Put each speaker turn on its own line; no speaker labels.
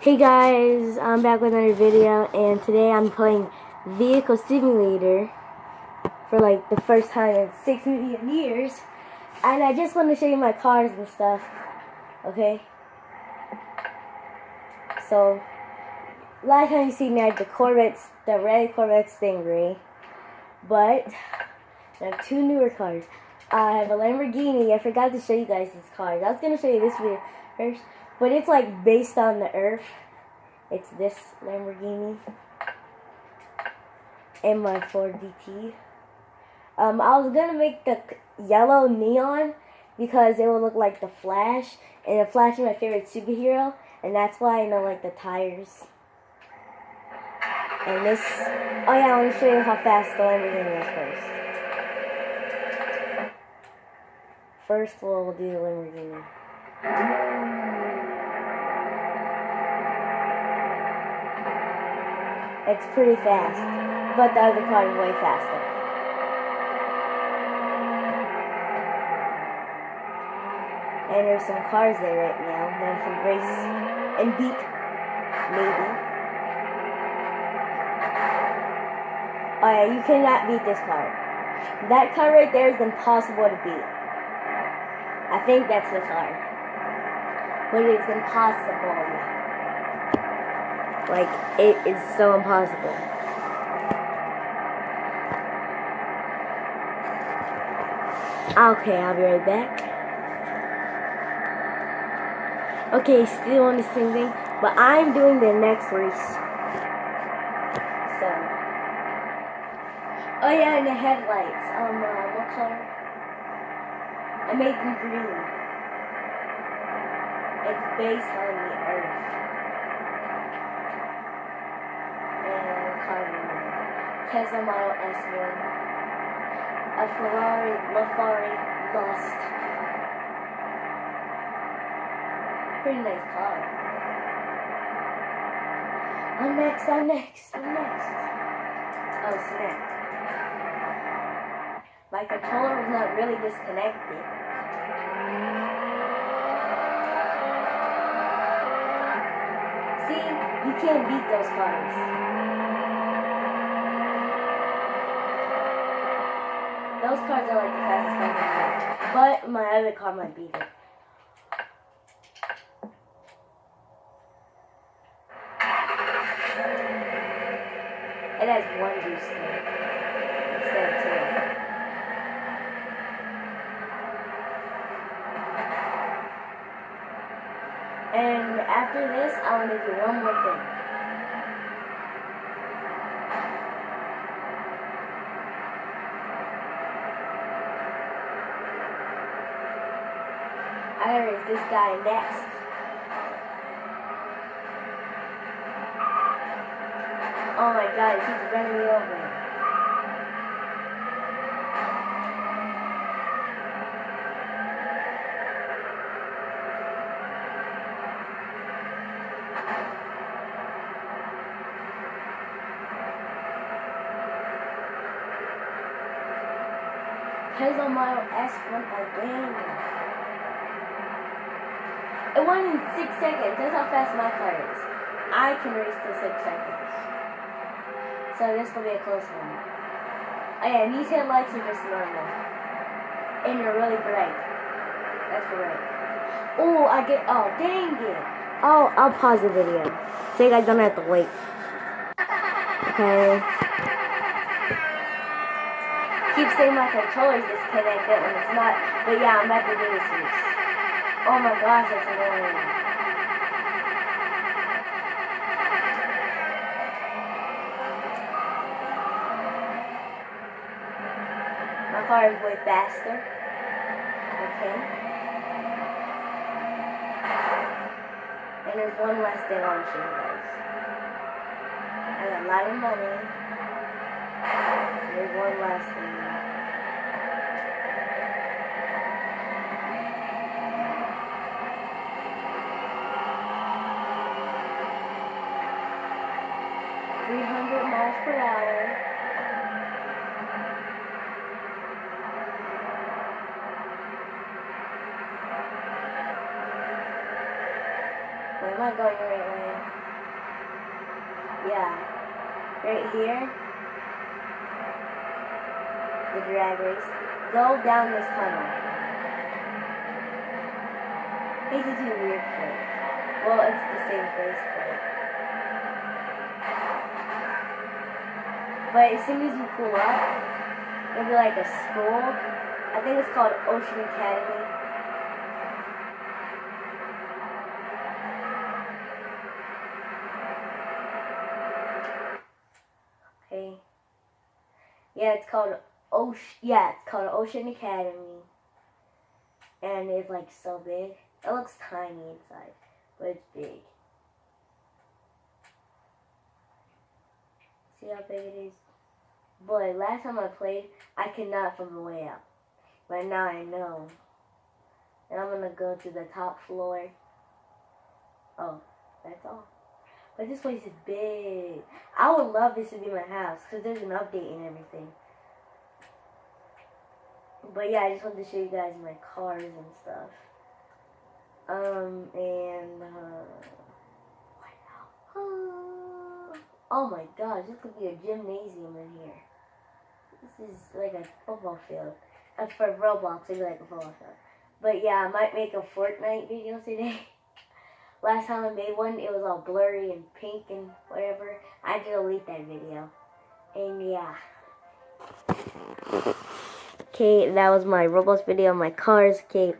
Hey guys, I'm back with another video, and today I'm playing Vehicle Simulator for like the first time in 6 million years. And I just want to show you my cars and stuff, okay? So, last time you see me, I had the Corvettes, the red Corvette Stingray. But, I have two newer cars. I have a Lamborghini. I forgot to show you guys this car. I was going to show you this video first, but it's like based on the Earth. It's this Lamborghini and my Ford DT. I was gonna make the yellow neon because it would look like the Flash, and the Flash is my favorite superhero, and that's why I know like the tires. And this, oh yeah, I want to show you how fast the Lamborghini is first. First, we'll do the Lamborghini. It's pretty fast, but the other car is way faster. And there's some cars there right now that I can race and beat, maybe. Oh yeah, you cannot beat this car. That car right there is impossible to beat. I think that's the car. But it's impossible. Like, it is so impossible. Okay, I'll be right back. Okay, still on the same thing, but I'm doing the next race. So. Oh yeah, and the headlights. What color? I made them green. It's based on the Earth. Tesla Model S1, a Ferrari LaFari Lust. Pretty nice car. I'm next. Oh, snap. My controller was not really disconnected. See, you can't beat those cars. Those cars are like the fastest cars in the world, but my other car might beat it. It has one boost instead of two. And after this, I want to do one more thing. I gotta race this guy next. Oh my god, he's running me over. Tesla Model S1 again. It won in 6 seconds. That's how fast my car is. I can race to 6 seconds. So this will be a close one. Oh yeah, and these headlights are just normal. And they're really bright. That's right. Oh, oh, dang it. Oh, I'll pause the video. So you guys don't have to wait. Okay. Keep saying my controller's disconnected when it's not. But yeah, I'm about to do this race. Oh my gosh, that's annoying. My car is way faster. Okay. And there's one last thing I want to show you guys. I got a lot of money. There's one last thing. miles per hour. Wait, am I going the right way? Yeah. Right here. The drag race. Go down this tunnel. It's a too weird place. Well, it's the same place, but as soon as you pull up, it'll be like a school. I think it's called Ocean Academy. Okay. Yeah, it's called Ocean Academy. And it's like so big. It looks tiny inside, but it's big. See how big it is? Boy, last time I played, I could not find my way out. But now I know. And I'm gonna go to the top floor. Oh, that's all. But this place is big. I would love this to be my house, because there's an update and everything. But yeah, I just wanted to show you guys my cars and stuff. Oh my gosh, this could be a gymnasium in here. This is like a football field. For Roblox, it'd be like a football field. But yeah, I might make a Fortnite video today. Last time I made one, it was all blurry and pink and whatever. I had to delete that video. And yeah. Okay, that was my Roblox video on my cars. Okay.